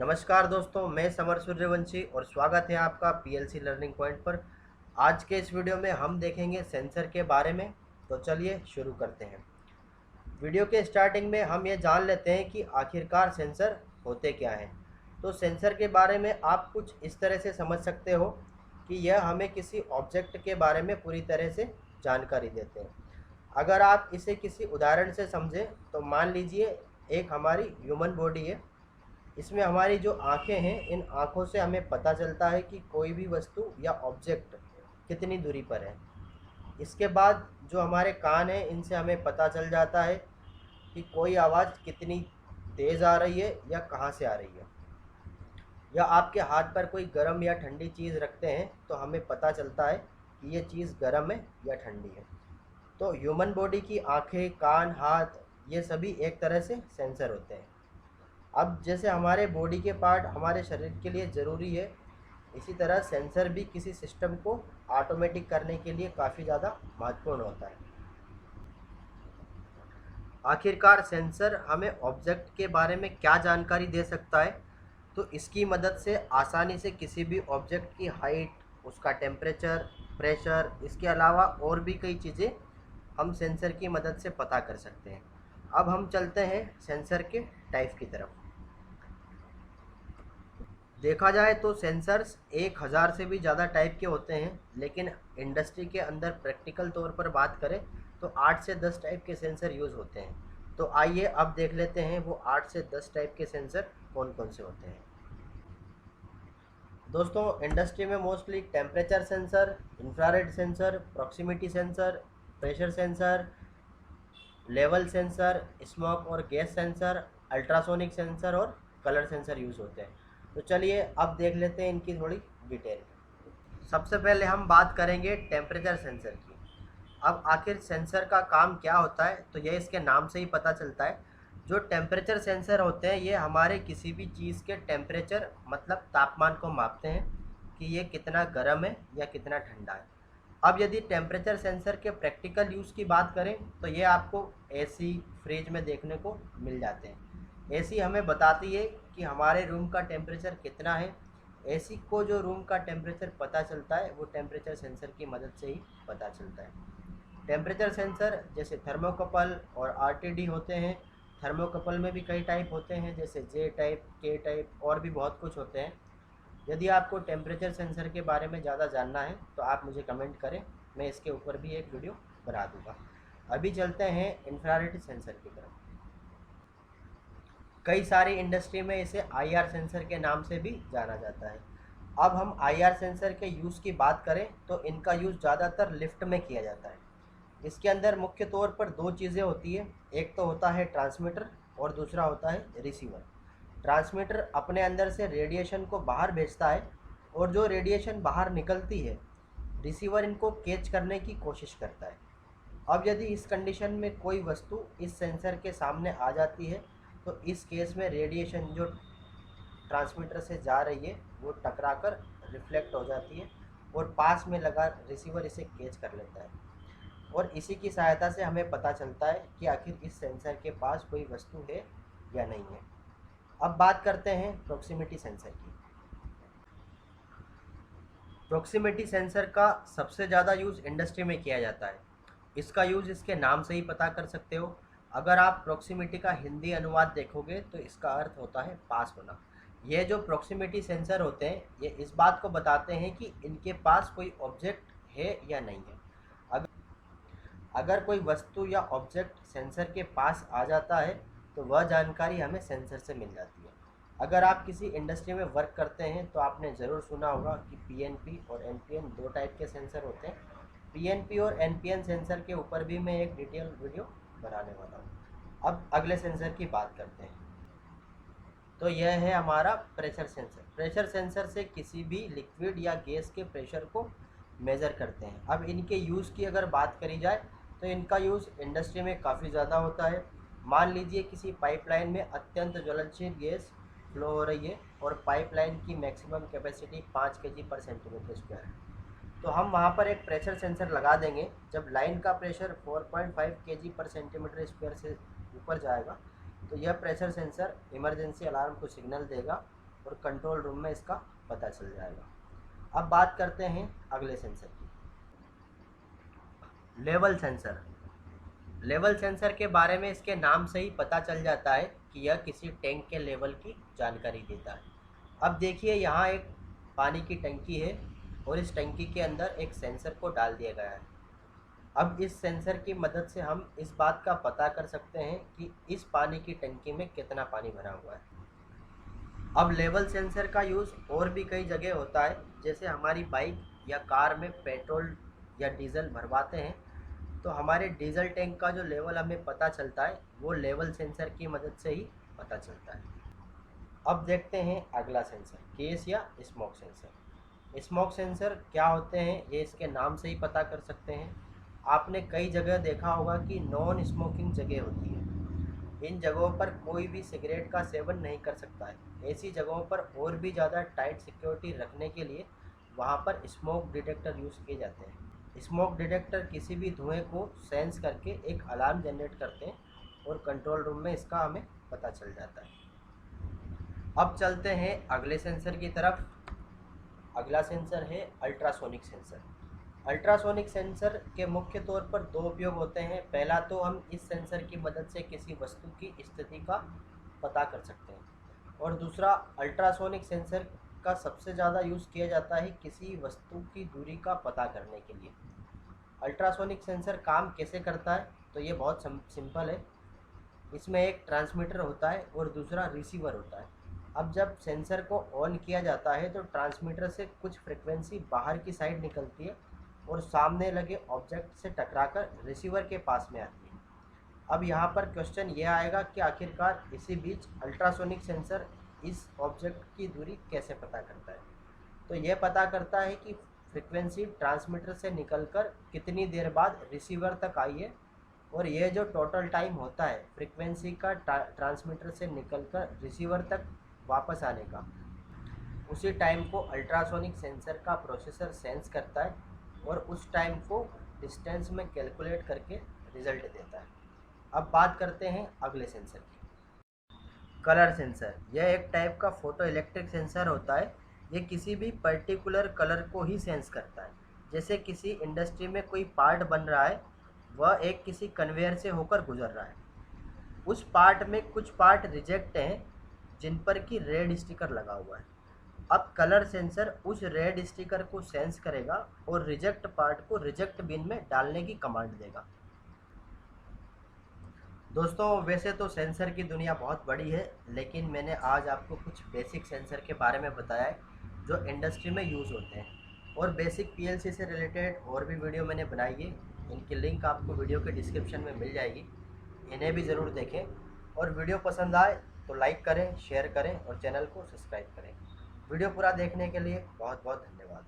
नमस्कार दोस्तों, मैं समर सूर्यवंशी और स्वागत है आपका पीएलसी लर्निंग पॉइंट पर। आज के इस वीडियो में हम देखेंगे सेंसर के बारे में। तो चलिए शुरू करते हैं। वीडियो के स्टार्टिंग में हम ये जान लेते हैं कि आखिरकार सेंसर होते क्या हैं। तो सेंसर के बारे में आप कुछ इस तरह से समझ सकते हो कि यह हमें किसी ऑब्जेक्ट के बारे में पूरी तरह से जानकारी देते हैं। अगर आप इसे किसी उदाहरण से समझें तो मान लीजिए एक हमारी ह्यूमन बॉडी है। इसमें हमारी जो आँखें हैं, इन आँखों से हमें पता चलता है कि कोई भी वस्तु या ऑब्जेक्ट कितनी दूरी पर है। इसके बाद जो हमारे कान हैं, इनसे हमें पता चल जाता है कि कोई आवाज़ कितनी तेज़ आ रही है या कहाँ से आ रही है। या आपके हाथ पर कोई गर्म या ठंडी चीज़ रखते हैं तो हमें पता चलता है कि ये चीज़ गर्म है या ठंडी है। तो ह्यूमन बॉडी की आँखें, कान, हाथ, ये सभी एक तरह से सेंसर होते हैं। अब जैसे हमारे बॉडी के पार्ट हमारे शरीर के लिए ज़रूरी है, इसी तरह सेंसर भी किसी सिस्टम को ऑटोमेटिक करने के लिए काफ़ी ज़्यादा महत्वपूर्ण होता है। आखिरकार सेंसर हमें ऑब्जेक्ट के बारे में क्या जानकारी दे सकता है? तो इसकी मदद से आसानी से किसी भी ऑब्जेक्ट की हाइट, उसका टेम्परेचर, प्रेशर, इसके अलावा और भी कई चीज़ें हम सेंसर की मदद से पता कर सकते हैं। अब हम चलते हैं सेंसर के टाइप की तरफ। देखा जाए तो सेंसर्स 1000 से भी ज़्यादा टाइप के होते हैं, लेकिन इंडस्ट्री के अंदर प्रैक्टिकल तौर पर बात करें तो 8 से 10 टाइप के सेंसर यूज़ होते हैं। तो आइए अब देख लेते हैं वो 8 से 10 टाइप के सेंसर कौन कौन से होते हैं। दोस्तों, इंडस्ट्री में mostly temperature sensor, infrared sensor, proximity sensor, pressure sensor, level sensor, smoke और गैस सेंसर, अल्ट्रासोनिक सेंसर और कलर सेंसर यूज़ होते हैं। तो चलिए अब देख लेते हैं इनकी थोड़ी डिटेल। सबसे पहले हम बात करेंगे टेम्परेचर सेंसर की। अब आखिर सेंसर का काम क्या होता है, तो यह इसके नाम से ही पता चलता है। जो टेम्परेचर सेंसर होते हैं, ये हमारे किसी भी चीज़ के टेम्परेचर मतलब तापमान को मापते हैं कि ये कितना गर्म है या कितना ठंडा है। अब यदि टेम्परेचर सेंसर के प्रैक्टिकल यूज़ की बात करें तो ये आपको एसी, फ्रिज में देखने को मिल जाते हैं। एसी हमें बताती है कि हमारे रूम का टेम्परेचर कितना है। एसी को जो रूम का टेम्परेचर पता चलता है वो टेम्परेचर सेंसर की मदद से ही पता चलता है। टेम्परेचर सेंसर जैसे थर्मोकपल और आरटीडी होते हैं। थर्मोकपल में भी कई टाइप होते हैं, जैसे जे टाइप, के टाइप और भी बहुत कुछ होते हैं। यदि आपको टेम्परेचर सेंसर के बारे में ज़्यादा जानना है तो आप मुझे कमेंट करें, मैं इसके ऊपर भी एक वीडियो बना दूँगा। अभी चलते हैं इंफ्रारेड सेंसर की तरफ। कई सारी इंडस्ट्री में इसे आईआर सेंसर के नाम से भी जाना जाता है। अब हम आईआर सेंसर के यूज़ की बात करें तो इनका यूज़ ज़्यादातर लिफ्ट में किया जाता है। इसके अंदर मुख्य तौर पर दो चीज़ें होती है, एक तो होता है ट्रांसमीटर और दूसरा होता है रिसीवर। ट्रांसमीटर अपने अंदर से रेडिएशन को बाहर भेजता है और जो रेडिएशन बाहर निकलती है, रिसीवर इनको कैच करने की कोशिश करता है। अब यदि इस कंडीशन में कोई वस्तु इस सेंसर के सामने आ जाती है तो इस केस में रेडिएशन जो ट्रांसमीटर से जा रही है वो टकराकर रिफ्लेक्ट हो जाती है और पास में लगा रिसीवर इसे कैच कर लेता है और इसी की सहायता से हमें पता चलता है कि आखिर इस सेंसर के पास कोई वस्तु है या नहीं है। अब बात करते हैं प्रॉक्सिमिटी सेंसर की। प्रॉक्सिमिटी सेंसर का सबसे ज़्यादा यूज़ इंडस्ट्री में किया जाता है। इसका यूज़ इसके नाम से ही पता कर सकते हो। अगर आप प्रॉक्सिमिटी का हिंदी अनुवाद देखोगे तो इसका अर्थ होता है पास होना। ये जो प्रॉक्सिमिटी सेंसर होते हैं, ये इस बात को बताते हैं कि इनके पास कोई ऑब्जेक्ट है या नहीं है। अगर कोई वस्तु या ऑब्जेक्ट सेंसर के पास आ जाता है तो वह जानकारी हमें सेंसर से मिल जाती है। अगर आप किसी इंडस्ट्री में वर्क करते हैं तो आपने ज़रूर सुना होगा कि पीएनपी और एनपीएन दो टाइप के सेंसर होते हैं। पीएनपी और एनपीएन सेंसर के ऊपर भी मैं एक डिटेल वीडियो बनाने वाला हूँ। अब अगले सेंसर की बात करते हैं। तो यह है हमारा प्रेशर सेंसर। प्रेशर सेंसर से किसी भी लिक्विड या गैस के प्रेशर को मेज़र करते हैं। अब इनके यूज़ की अगर बात करी जाए तो इनका यूज़ इंडस्ट्री में काफ़ी ज़्यादा होता है। मान लीजिए किसी पाइपलाइन में अत्यंत ज्वलनशील गैस फ्लो हो रही है और पाइपलाइन की मैक्सिमम कैपेसिटी 5 kg पर सेंटीमीटर स्क्वायर है, तो हम वहाँ पर एक प्रेशर सेंसर लगा देंगे। जब लाइन का प्रेशर 4.5 kg पर सेंटीमीटर स्क्वायर से ऊपर जाएगा तो यह प्रेशर सेंसर इमरजेंसी अलार्म को सिग्नल देगा और कंट्रोल रूम में इसका पता चल जाएगा। अब बात करते हैं अगले सेंसर की, लेवल सेंसर। लेवल सेंसर के बारे में इसके नाम से ही पता चल जाता है कि यह किसी टैंक के लेवल की जानकारी देता है। अब देखिए यहाँ एक पानी की टंकी है और इस टंकी के अंदर एक सेंसर को डाल दिया गया है। अब इस सेंसर की मदद से हम इस बात का पता कर सकते हैं कि इस पानी की टंकी में कितना पानी भरा हुआ है। अब लेवल सेंसर का यूज़ और भी कई जगह होता है, जैसे हमारी बाइक या कार में पेट्रोल या डीजल भरवाते हैं तो हमारे डीजल टैंक का जो लेवल हमें पता चलता है वो लेवल सेंसर की मदद से ही पता चलता है। अब देखते हैं अगला सेंसर, गैस या स्मोक सेंसर। स्मोक सेंसर क्या होते हैं ये इसके नाम से ही पता कर सकते हैं। आपने कई जगह देखा होगा कि नॉन स्मोकिंग जगह होती है, इन जगहों पर कोई भी सिगरेट का सेवन नहीं कर सकता है। ऐसी जगहों पर और भी ज़्यादा टाइट सिक्योरिटी रखने के लिए वहाँ पर स्मोक डिटेक्टर यूज़ किए जाते हैं। स्मोक डिटेक्टर किसी भी धुएं को सेंस करके एक अलार्म जनरेट करते हैं और कंट्रोल रूम में इसका हमें पता चल जाता है। अब चलते हैं अगले सेंसर की तरफ। अगला सेंसर है अल्ट्रासोनिक सेंसर। अल्ट्रासोनिक सेंसर के मुख्य तौर पर दो उपयोग होते हैं। पहला तो हम इस सेंसर की मदद से किसी वस्तु की स्थिति का पता कर सकते हैं और दूसरा अल्ट्रासोनिक सेंसर का सबसे ज़्यादा यूज़ किया जाता है किसी वस्तु की दूरी का पता करने के लिए। अल्ट्रासोनिक सेंसर काम कैसे करता है तो ये बहुत सिंपल है। इसमें एक ट्रांसमीटर होता है और दूसरा रिसीवर होता है। अब जब सेंसर को ऑन किया जाता है तो ट्रांसमीटर से कुछ फ्रिक्वेंसी बाहर की साइड निकलती है और सामने लगे ऑब्जेक्ट से टकराकर रिसीवर के पास में आती है। अब यहाँ पर क्वेश्चन ये आएगा कि आखिरकार इसी बीच अल्ट्रासोनिक सेंसर इस ऑब्जेक्ट की दूरी कैसे पता करता है। तो यह पता करता है कि फ्रिक्वेंसी ट्रांसमीटर से निकलकर कितनी देर बाद रिसीवर तक आई है और यह जो टोटल टाइम होता है फ्रिक्वेंसी का ट्रांसमीटर से निकलकर रिसीवर तक वापस आने का, उसी टाइम को अल्ट्रासोनिक सेंसर का प्रोसेसर सेंस करता है और उस टाइम को डिस्टेंस में कैलकुलेट करके रिजल्ट देता है। अब बात करते हैं अगले सेंसर की, कलर सेंसर। यह एक टाइप का फोटो इलेक्ट्रिक सेंसर होता है। ये किसी भी पर्टिकुलर कलर को ही सेंस करता है। जैसे किसी इंडस्ट्री में कोई पार्ट बन रहा है, वह एक किसी कन्वेयर से होकर गुजर रहा है। उस पार्ट में कुछ पार्ट रिजेक्ट हैं जिन पर कि रेड स्टिकर लगा हुआ है। अब कलर सेंसर उस रेड स्टिकर को सेंस करेगा और रिजेक्ट पार्ट को रिजेक्ट बिन में डालने की कमांड देगा। दोस्तों वैसे तो सेंसर की दुनिया बहुत बड़ी है, लेकिन मैंने आज आपको कुछ बेसिक सेंसर के बारे में बताया है जो इंडस्ट्री में यूज़ होते हैं। और बेसिक पीएलसी से रिलेटेड और भी वीडियो मैंने बनाई है, इनकी लिंक आपको वीडियो के डिस्क्रिप्शन में मिल जाएगी, इन्हें भी ज़रूर देखें। और वीडियो पसंद आए तो लाइक करें, शेयर करें और चैनल को सब्सक्राइब करें। वीडियो पूरा देखने के लिए बहुत बहुत धन्यवाद।